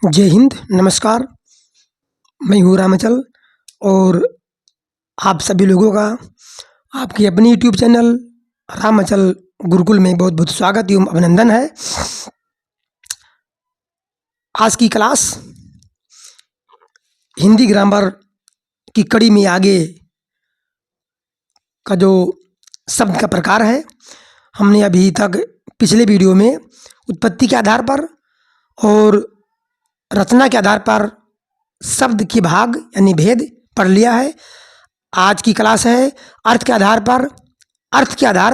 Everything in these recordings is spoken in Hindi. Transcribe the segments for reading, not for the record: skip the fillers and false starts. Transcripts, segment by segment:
जय हिंद, नमस्कार। मैं हूँ रामाचल और आप सभी लोगों का आपकी अपनी यूट्यूब चैनल रामाचल गुरुकुल में बहुत बहुत स्वागत एवं अभिनंदन है। आज की क्लास हिंदी ग्रामर की कड़ी में आगे का जो शब्द का प्रकार है, हमने अभी तक पिछले वीडियो में उत्पत्ति के आधार पर और रचना के आधार पर शब्द के भाग यानी भेद पढ़ लिया है। आज की क्लास है अर्थ के आधार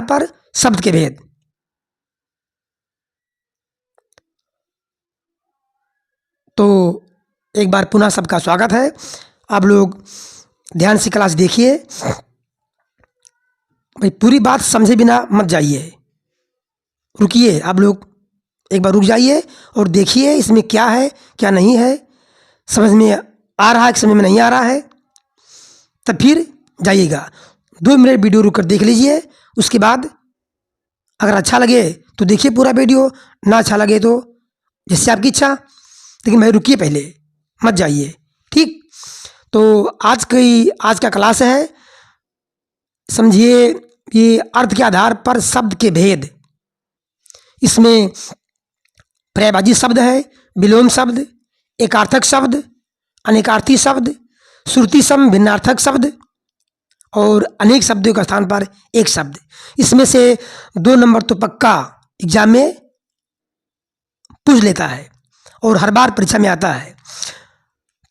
पर शब्द के भेद। तो एक बार पुनः सबका स्वागत है। आप लोग ध्यान से क्लास देखिए भाई, पूरी बात समझे बिना मत जाइए, रुकिए। आप लोग एक बार रुक जाइए और देखिए इसमें क्या है क्या नहीं है, समझ में आ रहा है कि समझ में नहीं आ रहा है, तब फिर जाइएगा। 2 मिनट वीडियो रुक कर देख लीजिए। उसके बाद अगर अच्छा लगे तो देखिए पूरा वीडियो, ना अच्छा लगे तो जिससे आपकी इच्छा, लेकिन भाई रुकिए, पहले मत जाइए, ठीक। तो आज का क्लास है, समझिए, ये अर्थ के आधार पर शब्द के भेद। इसमें पर्यायवाची शब्द है, विलोम शब्द, एकार्थक शब्द, अनेकार्थी शब्द, श्रुति सम भिन्नार्थक शब्द और अनेक शब्दों के स्थान पर एक शब्द। इसमें से 2 नंबर तो पक्का एग्जाम में पूछ लेता है और हर बार परीक्षा में आता है।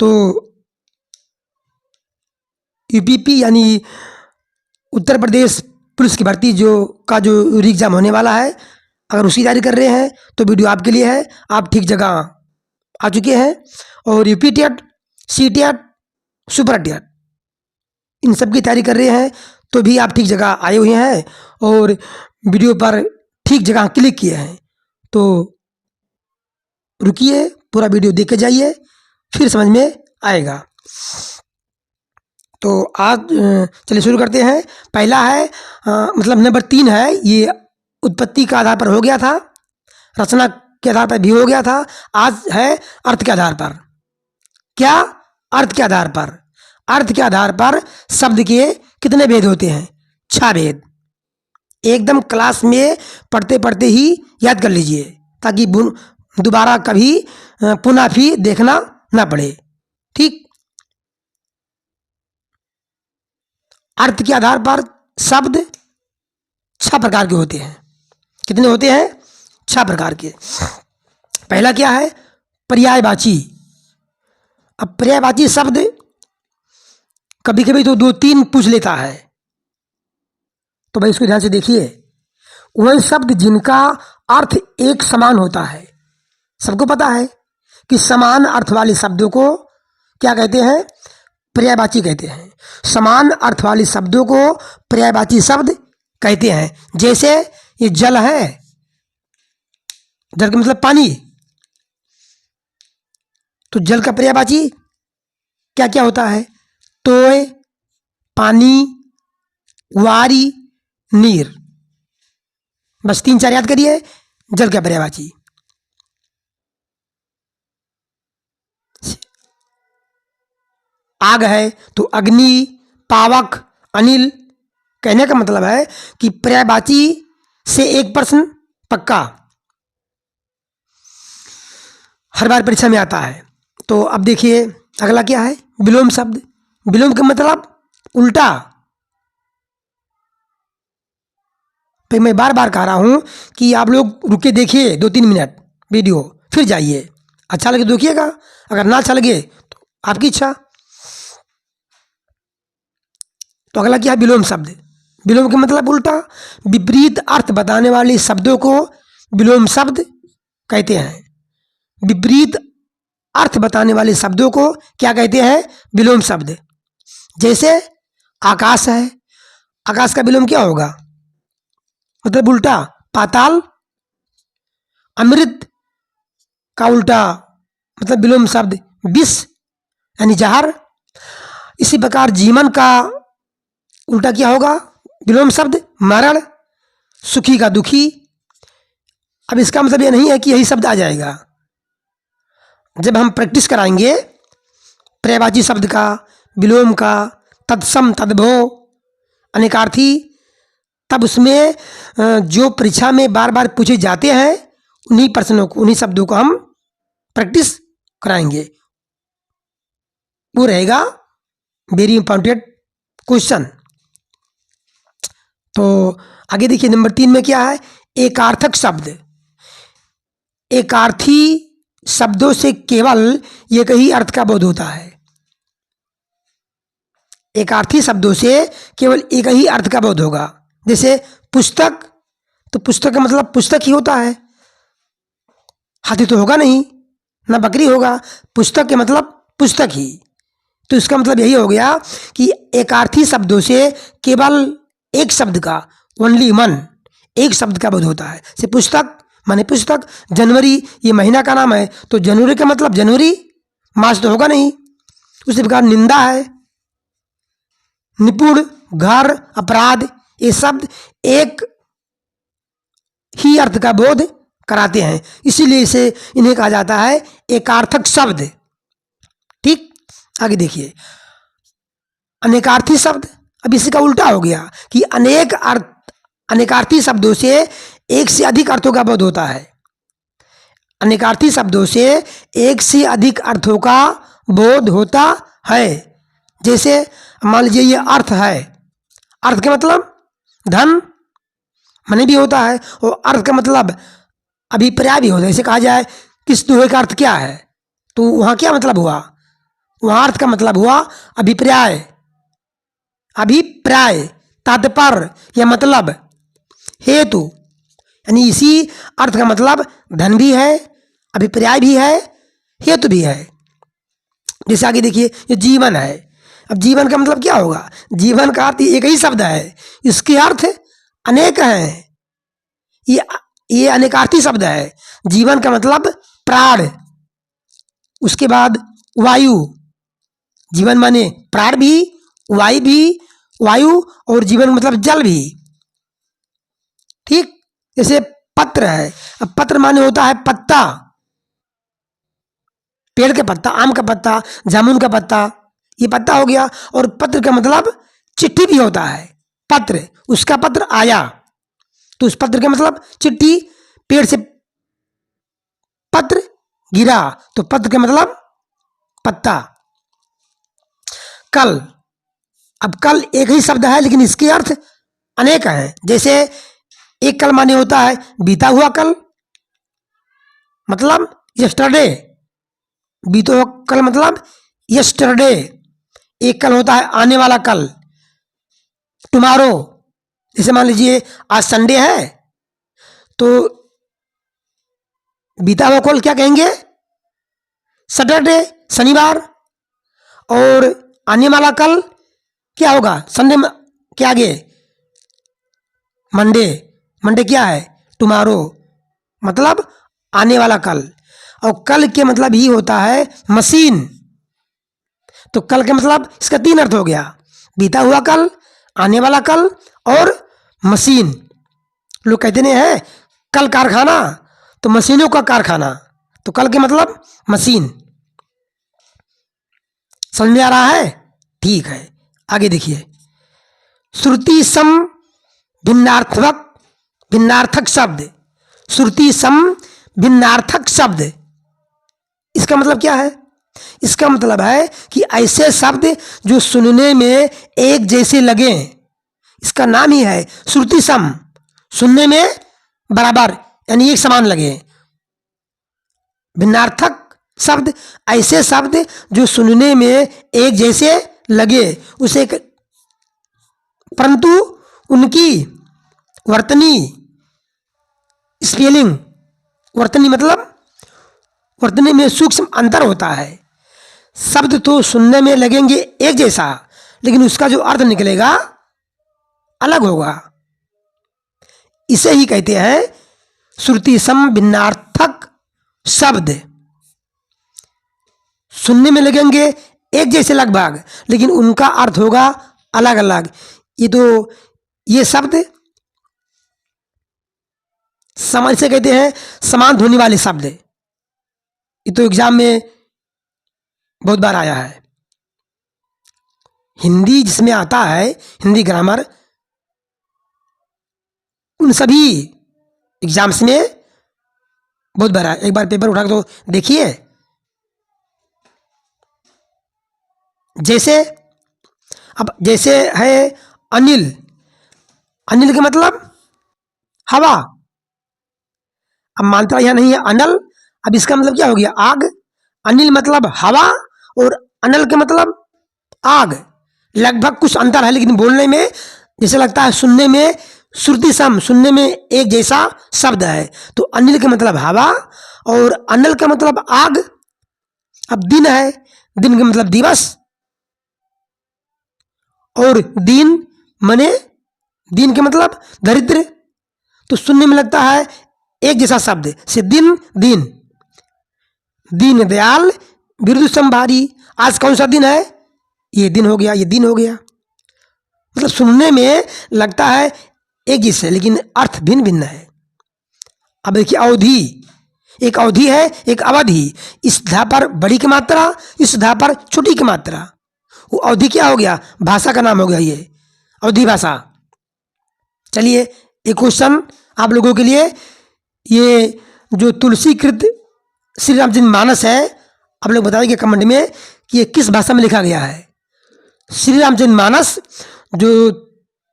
तो यूपीपी यानी उत्तर प्रदेश पुलिस की भर्ती जो एग्जाम होने वाला है, अगर उसकी तैयारी कर रहे हैं तो वीडियो आपके लिए है। आप ठीक जगह आ चुके हैं। और UP TET, C TET, super TET, इन सब की तैयारी कर रहे हैं तो भी आप ठीक जगह आए हुए हैं और वीडियो पर ठीक जगह क्लिक किए हैं। तो रुकिए, पूरा वीडियो देख के जाइए, फिर समझ में आएगा। तो आज चलिए शुरू करते हैं। पहला है मतलब नंबर 3 है, ये उत्पत्ति का आधार पर हो गया था, रचना के आधार पर भी हो गया था। आज है अर्थ के आधार पर। क्या? अर्थ के आधार पर। अर्थ के आधार पर शब्द के कितने भेद होते हैं? 6 भेद। एकदम क्लास में पढ़ते पढ़ते ही याद कर लीजिए, ताकि दोबारा कभी पुनः भी देखना ना पड़े, ठीक। अर्थ के आधार पर शब्द 6 प्रकार के होते हैं। कितने होते हैं? 6 प्रकार के। पहला क्या है? पर्यायवाची। अब पर्यायवाची शब्द कभी कभी तो 2-3 पूछ लेता है, तो भाई इसको ध्यान से देखिए। वह शब्द जिनका अर्थ एक समान होता है। सबको पता है कि समान अर्थ वाले शब्दों को क्या कहते हैं? पर्यायवाची कहते हैं। समान अर्थ वाले शब्दों को पर्यायवाची शब्द कहते हैं। जैसे ये जल है, जल का मतलब पानी, तो जल का पर्यायवाची क्या क्या होता है? तोय, पानी, वारी, नीर। बस 3-4 याद करिए, जल का पर्यायवाची। आग है तो अग्नि, पावक, अनिल। कहने का मतलब है कि पर्यायवाची से एक प्रश्न पक्का हर बार परीक्षा में आता है। तो अब देखिए अगला क्या है? विलोम शब्द। विलोम का मतलब उल्टा। तो मैं बार बार कह रहा हूं कि आप लोग रुके देखिए 2-3 मिनट वीडियो, फिर जाइए। अच्छा लगे तो देखिएगा, अगर ना अच्छा लगे तो आपकी इच्छा। तो अगला क्या है? विलोम शब्द। विलोम का मतलब उल्टा, विपरीत अर्थ बताने वाले शब्दों को विलोम शब्द कहते हैं। विपरीत अर्थ बताने वाले शब्दों को क्या कहते हैं? विलोम शब्द। जैसे आकाश है, आकाश का विलोम क्या होगा? मतलब उल्टा, पाताल। अमृत का उल्टा मतलब विलोम शब्द विष यानी जहर। इसी प्रकार जीवन का उल्टा क्या होगा? विलोम शब्द मरण। सुखी का दुखी। अब इसका मतलब यह नहीं है कि यही शब्द आ जाएगा। जब हम प्रैक्टिस कराएंगे पर्यायवाची शब्द का, विलोम का, तत्सम, तद्भव, अनेकार्थी, तब उसमें जो परीक्षा में बार बार पूछे जाते हैं उन्हीं प्रश्नों को, उन्हीं शब्दों को हम प्रैक्टिस कराएंगे। वो रहेगा वेरी इंपॉर्टेंट क्वेश्चन। तो आगे देखिए नंबर 3 में क्या है, एकार्थक शब्द। एकार्थी शब्दों से केवल एक ही अर्थ का बोध होता है। एकार्थी शब्दों से केवल एक ही अर्थ का बोध होगा। जैसे पुस्तक, तो पुस्तक का मतलब पुस्तक ही होता है, हाथी तो होगा नहीं, ना बकरी होगा, पुस्तक के मतलब पुस्तक ही। तो इसका मतलब यही हो गया कि एकार्थी शब्दों से केवल एक शब्द का, ओनली वन, एक शब्द का बोध होता है। जैसे पुस्तक माने पुस्तक, जनवरी ये महीना का नाम है, तो जनवरी का मतलब जनवरी, मास तो होगा नहीं। उसी प्रकार निंदा है, निपुण, घर, अपराध, ये शब्द एक ही अर्थ का बोध कराते हैं, इसीलिए इसे इन्हें कहा जाता है एकार्थक शब्द। ठीक, आगे देखिए अनेकार्थी शब्द। अब इसका उल्टा हो गया कि अनेक अर्थ, अनेकार्थी शब्दों से एक से अधिक अर्थों का बोध होता है। अनेकार्थी शब्दों से एक से अधिक अर्थों का बोध होता है। जैसे मान लीजिए ये अर्थ है, अर्थ का मतलब धन मनी भी होता है, और अर्थ का मतलब अभिप्राय भी होता है। जैसे कहा जाए किस दोहे का अर्थ क्या है, तो वहाँ क्या मतलब हुआ, वहाँ अर्थ का मतलब हुआ अभिप्राय, अभिप्राय, तात्पर्य या मतलब, हेतु, यानी इसी अर्थ का मतलब धन भी है, अभिप्राय भी है, हेतु भी है। जैसे आगे देखिए ये जीवन है। अब जीवन का मतलब क्या होगा, जीवन का अर्थ एक ही शब्द है, इसके अर्थ अनेक हैं। ये अनेकार्थी शब्द है। जीवन का मतलब प्राण, उसके बाद वायु, जीवन माने प्राण भी, वायु भी, वायु और जीवन मतलब जल भी। ठीक, जैसे पत्र है। अब पत्र माने होता है पत्ता, पेड़ का पत्ता, आम का पत्ता, जामुन का पत्ता, ये पत्ता हो गया। और पत्र का मतलब चिट्ठी भी होता है, पत्र, उसका पत्र आया, तो उस पत्र का मतलब चिट्ठी, पेड़ से पत्र गिरा तो पत्र का मतलब पत्ता। कल, अब कल एक ही शब्द है लेकिन इसके अर्थ अनेक हैं। जैसे एक कल माने होता है बीता हुआ कल, मतलब यस्टरडे, बीता हुआ कल मतलब यस्टरडे। एक कल होता है आने वाला कल, टुमारो। जैसे मान लीजिए आज संडे है, तो बीता हुआ कल क्या कहेंगे, सैटरडे, शनिवार। और आने वाला कल क्या होगा, संडे के आगे मंडे, मंडे क्या है, टुमारो, मतलब आने वाला कल। और कल के मतलब ही होता है मशीन। तो कल के मतलब इसका 3 अर्थ हो गया, बीता हुआ कल, आने वाला कल और मशीन। लोग कहते नहीं है कल कारखाना, तो मशीनों का कारखाना, तो कल के मतलब मशीन। समझ में आ रहा है, ठीक है। आगे देखिए श्रुति सम भिन्नार्थक, भिन्नार्थक शब्द। श्रुति सम भिन्नार्थक शब्द, इसका मतलब क्या है, इसका मतलब है कि ऐसे शब्द जो सुनने में एक जैसे लगे, इसका नाम ही है श्रुति सम, सुनने में बराबर यानी एक समान लगे। भिन्नार्थक शब्द ऐसे शब्द जो सुनने में एक जैसे लगे, उसे परंतु उनकी वर्तनी, स्पेलिंग, वर्तनी मतलब वर्तनी में सूक्ष्म अंतर होता है। शब्द तो सुनने में लगेंगे एक जैसा, लेकिन उसका जो अर्थ निकलेगा अलग होगा। इसे ही कहते हैं श्रुति सम भिन्नार्थक शब्द। सुनने में लगेंगे एक जैसे लगभग, लेकिन उनका अर्थ होगा अलग अलग। ये शब्द समान से कहते हैं समान ध्वनि वाले शब्द, ये तो एग्जाम में बहुत बार आया है। हिंदी जिसमें आता है, हिंदी ग्रामर, उन सभी एग्जाम्स में बहुत बार आया। एक बार पेपर उठा के तो देखिए। जैसे अब जैसे है अनिल, अनिल का मतलब हवा। अब मात्रा यहां नहीं है अनल, अब इसका मतलब क्या हो गया? आग। अनिल मतलब हवा और अनल के मतलब आग। लगभग कुछ अंतर है, लेकिन बोलने में जैसे लगता है, सुनने में श्रुति सम, सुनने में एक जैसा शब्द है। तो अनिल का मतलब हवा और अनल का मतलब आग। अब दिन है, दिन का मतलब दिवस, और दिन मने दिन के मतलब दरिद्र। तो सुनने में लगता है एक जैसा शब्द से दिन, दिन। दीन दयाल बिरदु संभारी। आज कौन सा दिन है? ये दिन हो गया, ये दिन हो गया। मतलब सुनने में लगता है एक जैसे, लेकिन अर्थ भिन्न भिन्न है। अब देखिए अवधि, एक अवधि है, एक अवधि। इस धा पर बड़ी की मात्रा, इस धा पर छोटी की मात्रा। वो अवधि क्या हो गया? भाषा का नाम हो गया ये, अवधि भाषा। चलिए एक क्वेश्चन आप लोगों के लिए। ये जो तुलसीकृत श्री रामचरित मानस है, आप लोग बताइए कमेंट में कि ये किस भाषा में लिखा गया है। श्री रामचरित मानस जो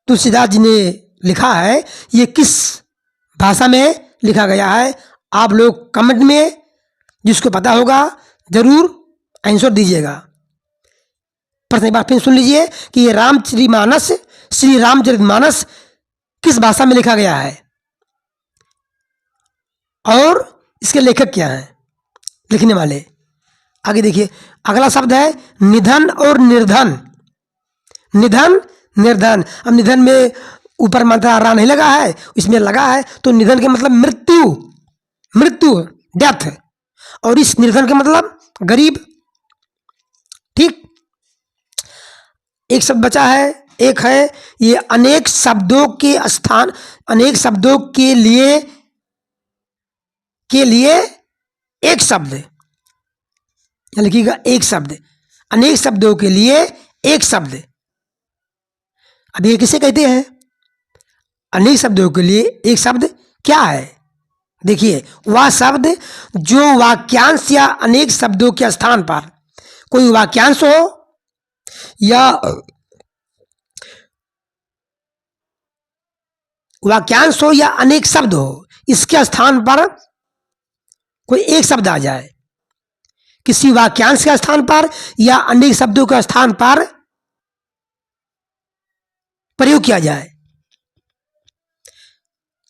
तुलसीदास जी ने लिखा है, ये किस भाषा में लिखा गया है? आप लोग कमेंट में जिसको पता होगा जरूर आंसर दीजिएगा। प्रश्न एक बार फिर सुन लीजिए कि ये रामचरितमानस, श्री रामचरितमानस किस भाषा में लिखा गया है और इसके लेखक क्या हैं, लिखने वाले। आगे देखिए अगला शब्द है निधन और निर्धन। निधन, निर्धन। अब निधन में ऊपर मात्रा रा नहीं लगा है, इसमें लगा है, तो निधन के मतलब मृत्यु, मृत्यु, डेथ। और इस निर्धन का मतलब गरीब। ठीक। एक शब्द बचा है, एक है ये अनेक शब्दों के स्थान, अनेक शब्दों के लिए एक शब्द, लिखिएगा एक शब्द, अनेक शब्दों के लिए एक शब्द। अब ये किसे कहते हैं? अनेक शब्दों के लिए एक शब्द क्या है? देखिए वह शब्द जो वाक्यांश या अनेक शब्दों के स्थान पर कोई वाक्यांश हो या वाक्यांश हो या अनेक शब्द हो, इसके स्थान पर कोई एक शब्द आ जाए, किसी वाक्यांश के स्थान पर या अनेक शब्दों के स्थान पर प्रयोग किया जाए,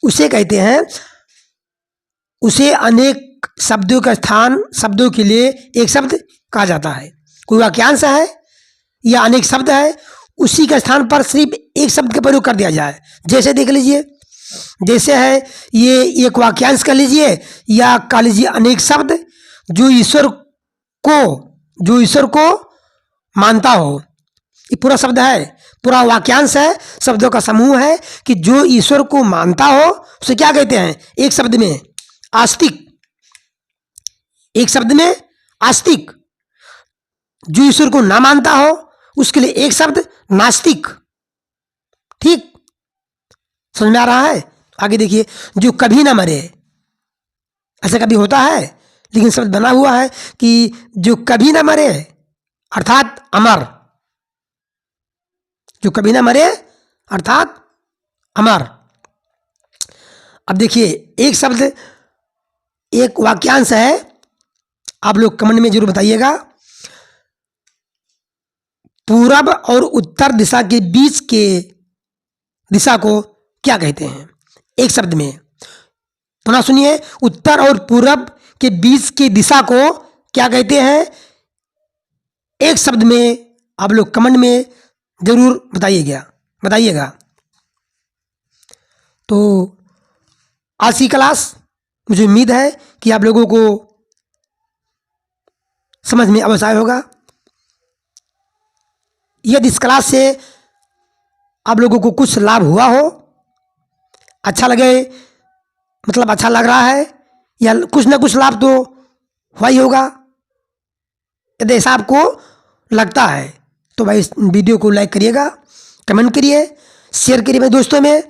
उसे कहते हैं, उसे अनेक शब्दों का स्थान, शब्दों के लिए एक शब्द कहा जाता है। कोई वाक्यांश है या अनेक शब्द है, उसी के स्थान पर सिर्फ एक शब्द का प्रयोग कर दिया जाए। जैसे देख लीजिए, जैसे है ये एक वाक्यांश कर लीजिए या कह लीजिए अनेक शब्द जो ईश्वर को मानता हो। ये पूरा शब्द है, पूरा वाक्यांश है, शब्दों का समूह है कि जो ईश्वर को मानता हो उसे क्या कहते हैं? एक शब्द में आस्तिक। एक शब्द में आस्तिक। जो ईश्वर को ना मानता हो उसके लिए एक शब्द नास्तिक। ठीक, समझ में आ रहा है? आगे देखिए जो कभी ना मरे, ऐसा कभी होता है, लेकिन शब्द बना हुआ है कि जो कभी ना मरे अर्थात अमर। जो कभी ना मरे अर्थात अमर। अब देखिए एक शब्द, एक वाक्यांश है, आप लोग कमेंट में जरूर बताइएगा। पूरब और उत्तर दिशा के बीच के दिशा को क्या कहते हैं? एक शब्द में पुनः सुनिए, उत्तर और पूरब के बीच की दिशा को क्या कहते हैं? एक शब्द में आप लोग कमेंट में जरूर बताइएगा। तो आज की क्लास मुझे उम्मीद है कि आप लोगों को समझ में अवश्य आया होगा। यदि इस क्लास से आप लोगों को कुछ लाभ हुआ हो, अच्छा लगे, मतलब अच्छा लग रहा है, या कुछ ना कुछ लाभ तो हुआ ही होगा। यदि ऐसा आपको लगता है तो भाई इस वीडियो को लाइक करिएगा, कमेंट करिए, शेयर करिए मेरे दोस्तों में।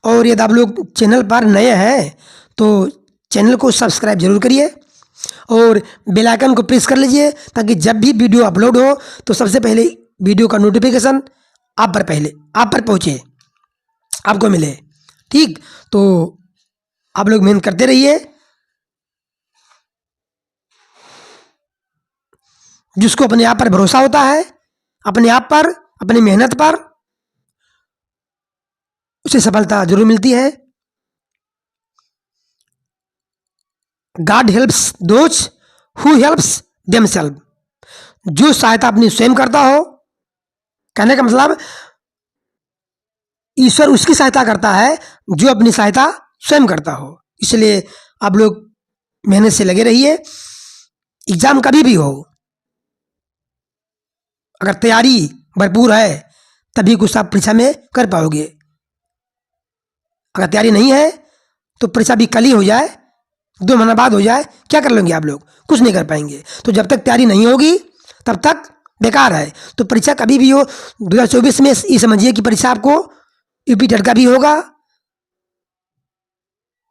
और यदि आप लोग चैनल पर नए हैं तो चैनल को सब्सक्राइब जरूर करिए और बेल आइकन को प्रेस कर लीजिए, ताकि जब भी वीडियो अपलोड हो तो सबसे पहले वीडियो का नोटिफिकेशन आप पर पहुंचे, आपको मिले। ठीक, तो आप लोग मेहनत करते रहिए। जिसको अपने आप पर भरोसा होता है, अपने आप पर, अपनी मेहनत पर, उसे सफलता जरूर मिलती है। God helps those who help themselves. जो सहायता अपनी स्वयं करता हो, कहने का मतलब ईश्वर उसकी सहायता करता है जो अपनी सहायता स्वयं करता हो। इसलिए आप लोग मेहनत से लगे रहिए। एग्जाम कभी भी हो, अगर तैयारी भरपूर है तभी कुछ आप परीक्षा में कर पाओगे। अगर तैयारी नहीं है तो परीक्षा भी कल ही हो जाए, 2 महीना बाद हो जाए, क्या कर लेंगे आप लोग? कुछ नहीं कर पाएंगे। तो जब तक तैयारी नहीं होगी तब तक बेकार है। तो परीक्षा कभी भी हो, 2024 में ये समझिए कि परीक्षा आपको यूपी टेट का भी होगा।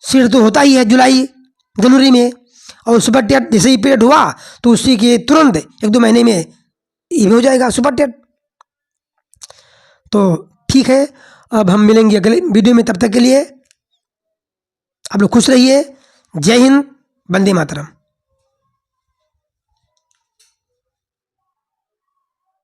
सीट तो होता ही है जनवरी में, और सुपर टेट जैसे ही पीरियड हुआ तो उसी के तुरंत 1-2 महीने में ये भी हो जाएगा सुपर टेट। तो ठीक है, अब हम मिलेंगे अगले वीडियो में। तब तक के लिए आप लोग खुश रहिए। जय हिंद, वंदे मातरम।